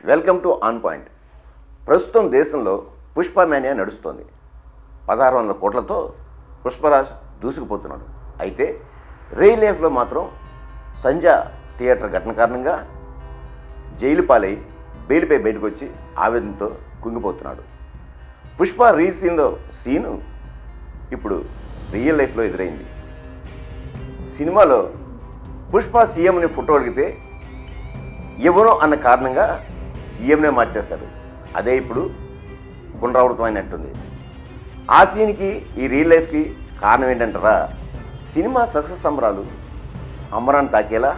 Welcome to on point. ప్రస్తుతం దేశంలో Pushpa mania నడుస్తోంది. 1600 కోట్లతో పుష్పరాజ్ దూసుకుపోతున్నాడు. అయితే రియల్ లైఫ్లో మాత్రం సంజయ్ థియేటర్ ఘటన కారణంగా జైలు పాలై బెయిల్పై బయటకు వచ్చి ఆవేదనతో కుంగిపోతున్నాడు. పుష్ప సీను ఇప్పుడు రియల్ లైఫ్లో ఎదురైంది. సినిమాలో పుష్ప సీఎంని ఫోటో అడిగితే ఇవ్వను అన్న కారణంగా సీఎంనే మార్చేస్తాడు. అదే ఇప్పుడు పునరావృతం అయినట్టుంది. ఆ సీన్కి ఈ రియల్ లైఫ్కి కారణం ఏంటంటారా? సినిమా సక్సెస్ సంబరాలు అమరాన్ని తాకేలా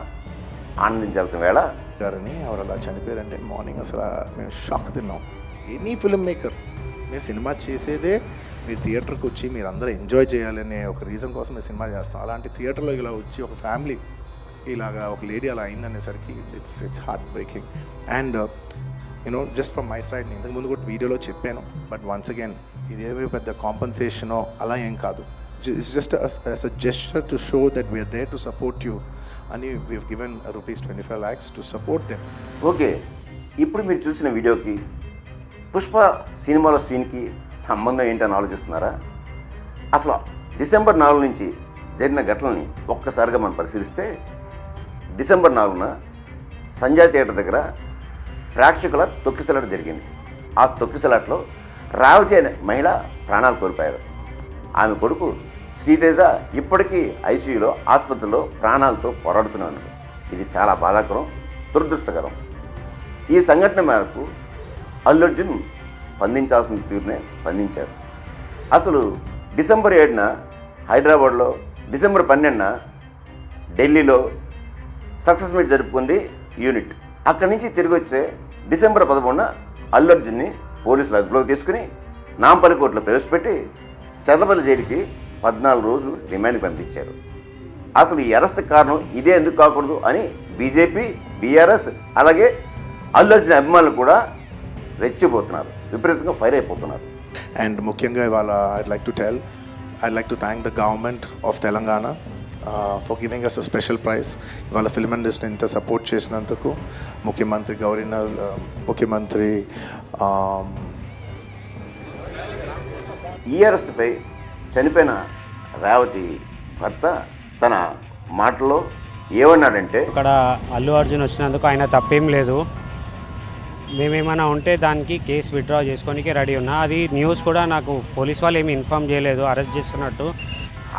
ఆనందించాల్సిన వేళ గారని ఎవరు అలా చనిపోయారంటే మార్నింగ్ అసలు మేము షాక్ తిన్నాం. ఎనీ ఫిల్మ్ మేకర్ మీరు సినిమా చేసేదే మీరు థియేటర్కి వచ్చి మీరు అందరూ ఎంజాయ్ చేయాలనే ఒక రీజన్ కోసం మేము సినిమా చేస్తాం. అలాంటి థియేటర్లో ఇలా వచ్చి ఒక ఫ్యామిలీ ఇలాగా ఒక లేడీ అలా అయిందనేసరికి it's heart breaking. And you know just from my side నేను ఇంతకుముందు కూడా వీడియోలో చెప్పాను, బట్ వన్స్ అగైన్ ఇదేమీ పెద్ద కాంపన్సేషనో అలా ఏం కాదు. It's just as a gesture to show that we are there to support you అని we given ₹25 lakhs to support them. Okay, ఇప్పుడు మీరు చూసిన వీడియోకి పుష్ప సినిమాలో సీన్కి సంబంధం ఏంటని ఆలోచిస్తున్నారా? అసలు డిసెంబర్ 4 నుంచి జరిగిన ఘటనల్ని ఒక్కసారిగా మనం పరిశీలిస్తే డిసెంబర్ 4న సంజయ్ థియేటర్ దగ్గర ప్రేక్షకుల తొక్కిసలాట జరిగింది. ఆ తొక్కిసలాటలో రావతి అనే మహిళ ప్రాణాలు కోల్పోయారు. ఆమె కొడుకు శ్రీతేజ ఇప్పటికీ ఐసీయూలో ఆసుపత్రిలో ప్రాణాలతో పోరాడుతూనే ఉన్నాడు. ఇది చాలా బాధాకరం, దురదృష్టకరం. ఈ సంఘటన మేరకు అల్లు అర్జున్ స్పందించాల్సిన తీరునే స్పందించారు. అసలు డిసెంబర్ 7న హైదరాబాద్లో, డిసెంబర్ 12న ఢిల్లీలో సక్సెస్ మీట్ జరుపుకుంది యూనిట్. అక్కడి నుంచి తిరిగి వచ్చే డిసెంబర్ 11న అల్లు అర్జున్ని పోలీసులు అదుపులోకి తీసుకుని నాంపల్లి కోర్టులో ప్రవేశపెట్టి చర్లపల్లి జైలుకి 14 రోజులు రిమాండ్కి పంపించారు. అసలు ఈ అరెస్ట్ కారణం ఇదే ఎందుకు కాకూడదు అని బీజేపీ, బీఆర్ఎస్ అలాగే అల్లు అర్జున్ అభిమానులు కూడా రెచ్చిపోతున్నారు, విపరీతంగా ఫైర్ అయిపోతున్నారు. అండ్ ముఖ్యంగా ఇవాళ I'd like to thank the government of Telangana for giving us a special prize. ఇవాళ ఫిల్మ్ ఇండస్ట్రీని ఇంత సపోర్ట్ చేసినందుకు ముఖ్యమంత్రి గవర్నర్, ముఖ్యమంత్రి ఈ అరెస్టుపై చనిపోయిన రేవతి భర్త తన మాటలో ఏమన్నాడంటే, అక్కడ అల్లు అర్జున్ వచ్చినందుకు ఆయన తప్పేం లేదు, మేమేమైనా ఉంటే దానికి కేసు విత్డ్రా చేసుకోనికి రెడీ ఉన్నా. అది న్యూస్ కూడా నాకు పోలీస్ వాళ్ళు ఏమి ఇన్ఫామ్ చేయలేదు అరెస్ట్ చేస్తున్నట్టు.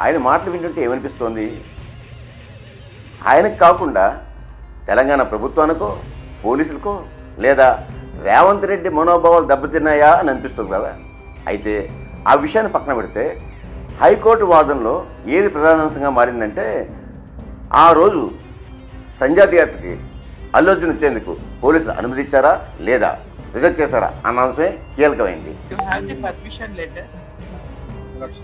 ఆయన మాటలు వింటుంటే ఏమనిపిస్తోంది? ఆయనకు కాకుండా తెలంగాణ ప్రభుత్వానికో, పోలీసులకో, లేదా రేవంత్ రెడ్డి మనోభావాలు దెబ్బతిన్నాయా అని అనిపిస్తుంది కదా. అయితే ఆ విషయాన్ని పక్కన పెడితే హైకోర్టు వాదనలో ఏది ప్రధానాంశంగా మారిందంటే, ఆ రోజు సంజయ్ థియేటర్కి అల్లు అర్జున్ వచ్చేందుకు పోలీసులు అనుమతి ఇచ్చారా లేదా, రిజెక్ట్ చేశారా అన్న అంశమే కీలకమైంది. Because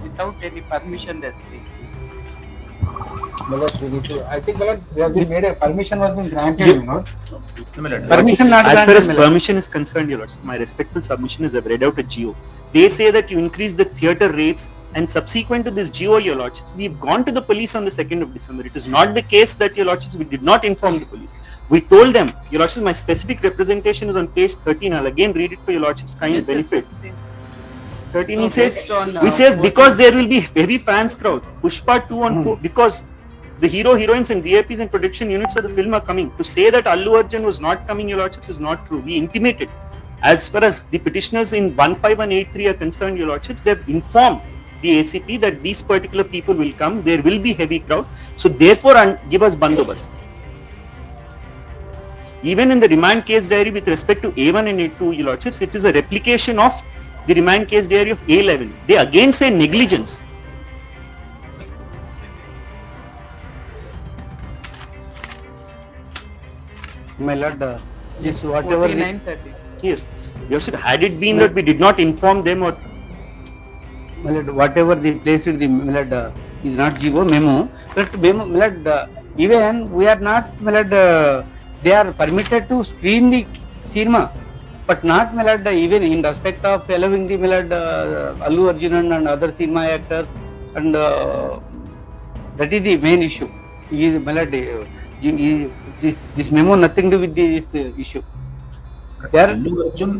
without any permission they speak. I think they have been made a permission was been granted, you know. Permission not as far as granted, permission is concerned, your lords, my respectful submission is I've read out a GO. They say that you increase the theatre rates, and subsequent to this GO, your lordships, we've gone to the police on the 2nd of December. It is not the case that, your lordships, we did not inform the police. We told them, your lordships, my specific representation is on page 13. I'll again read it for your lordships' kind benefit. 13 he says because there will be heavy fans crowd, Pushpa 2 on 4, because the heroines and VIPs and production units of the film are coming. To say that Allu Arjun was not coming, your lordships, is not true. We intimated. As far as the petitioners in 15183 are concerned, your lordships, they have informed the ACP that these particular people will come, there will be heavy crowd, so therefore give us bandobast. Even in the remand case diary with respect to A1 and A2, your lordships, it is a replication of the remand case diary of A11. They again say negligence. My lord, yes, whatever. 49:30. Yes. Yes, had it been that we did not inform them, or My lord, whatever they placed the my lord is not GO memo. But memo, my lord, even we are not, my lord, they are permitted to screen the cinema, but not, my lord, even in respect of allowing the, my lord, Allu Arjun and other cinema actors, and that is the main issue. My lord, this memo nothing to do with this issue. They are Allu Arjun,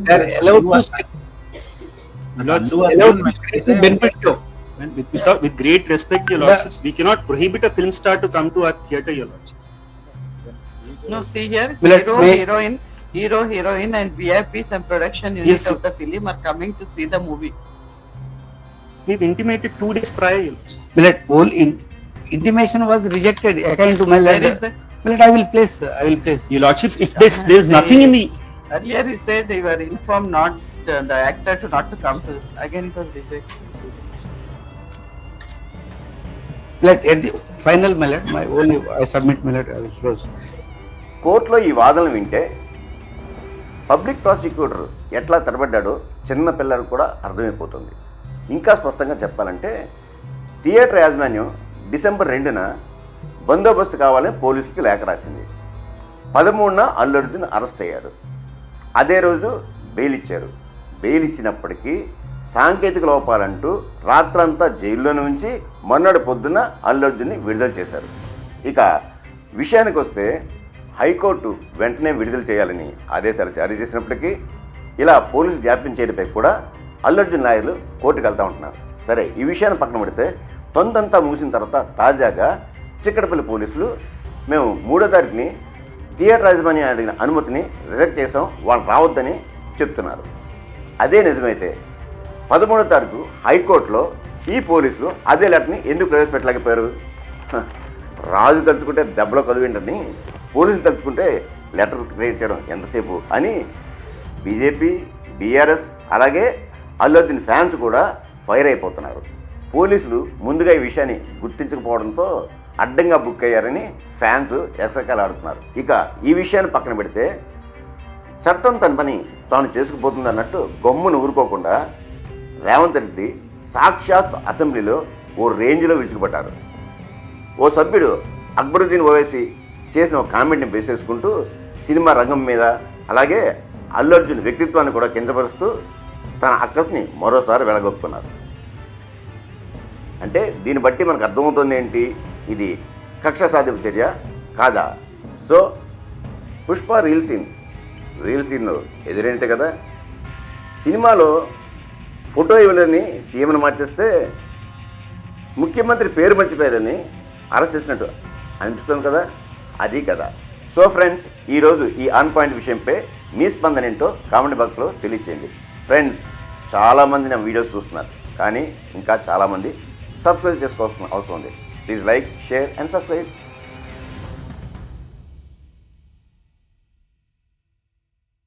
allowed to screen benefit show. With great respect, Your Lordships, we cannot prohibit a film star to come to our theatre, Your Lordships. No, see here, Well, heroine and VIPs and production unit Yes, of the film are coming to see the movie. We've intimated 2 days prior, Your Lordships. Millet, whole intimation was rejected according to my Where letter. is that? Millet, I will place. Your Lordships, if there's nothing in the Earlier he said you were informed not the actor to not to come to this. Again it was rejected. Millet, at the final millet, my only I submit millet. I will close. కోర్టులో ఈ వాదనలు వింటే public prosecutor ఎట్లా తడబడ్డాడో చిన్న పిల్లలకు కూడా అర్థమైపోతుంది. ఇంకా స్పష్టంగా చెప్పాలంటే థియేటర్ యాజమాన్యం డిసెంబర్ 2న బందోబస్తు కావాలని పోలీసుకి లేఖ రాసింది. 13న అల్లు అర్జున్ అరెస్ట్ అయ్యాడు. అదే రోజు బెయిల్ ఇచ్చారు. బెయిల్ ఇచ్చినప్పటికీ సాంకేతిక లోపాలంటూ రాత్రంతా జైల్లోనే ఉంచి మొన్నటి పొద్దున అల్లు అర్జున్ని విడుదల చేశారు. ఇక విషయానికి వస్తే హైకోర్టు వెంటనే విడుదల చేయాలని ఆదేశాలు జారీ చేసినప్పటికీ ఇలా పోలీసు జాప్యం చేయడంపై కూడా అల్లు అర్జున్ లాయర్లు కోర్టుకు వెళ్తూ ఉంటున్నారు. సరే, ఈ విషయాన్ని పక్కన పెడితే తొందంతా ముగిసిన తర్వాత తాజాగా చిక్కడపల్లి పోలీసులు మేము 3వ తారీఖుని థియేటర్ యాజమాన్యం అడిగిన అనుమతిని రిజెక్ట్ చేసాం, వాళ్ళు రావద్దని చెప్తున్నారు. అదే నిజమైతే 13వ తారీఖు హైకోర్టులో ఈ పోలీసులు అదే లెటర్ని ఎందుకు ప్రవేశపెట్టలేకపోయారు? రాజు తలుచుకుంటే దెబ్బలో కదువేంటని పోలీసులు తలుచుకుంటే లెటర్ క్రియేట్ చేయడం ఎంతసేపు అని బీజేపీ, బీఆర్ఎస్ అలాగే అల్లు అర్జున్ ఫ్యాన్స్ కూడా ఫైర్ అయిపోతున్నారు. పోలీసులు ముందుగా ఈ విషయాన్ని గుర్తించకపోవడంతో అడ్డంగా బుక్ అయ్యారని ఫ్యాన్స్ ఎక్సకాలు ఆడుతున్నారు. ఇక ఈ విషయాన్ని పక్కన పెడితే చట్టం తన పని తాను చేసుకుపోతుంది అన్నట్టు గమ్మును ఊరుకోకుండా రేవంత్ రెడ్డి సాక్షాత్ అసెంబ్లీలో ఓ రేంజ్లో విరుచుకుపడ్డారు. ఓ సభ్యుడు అక్బరుద్దీన్ ఓవైసీ చేసిన ఒక కామెంట్ని బేస్ చేసుకుంటూ సినిమా రంగం మీద అలాగే అల్లు అర్జున్ వ్యక్తిత్వాన్ని కూడా కించపరుస్తూ తన అక్కస్ని మరోసారి వెలగొక్కున్నారు. అంటే దీన్ని బట్టి మనకు అర్థమవుతుంది ఏంటి, ఇది కక్ష సాధింపు చర్య కాదా? సో పుష్ప రీల్ సీన్ ఎదురేంటే కదా, సినిమాలో ఫోటో ఇవ్వలేని సీఎంను మార్చేస్తే ముఖ్యమంత్రి పేరు మర్చిపోయారని అరెస్ట్ చేసినట్టు అనిపిస్తుంది కదా, అది కదా. సో ఫ్రెండ్స్, ఈరోజు ఈ ఆన్ పాయింట్ విషయంపై మీ స్పందన ఏంటో కామెంట్ బాక్స్లో తెలియచేయండి. ఫ్రెండ్స్, చాలామంది నా వీడియోస్ చూస్తున్నారు, కానీ ఇంకా చాలామంది సబ్స్క్రైబ్ చేసుకోవాల్సిన అవసరం ఉంది. Please like, share and subscribe.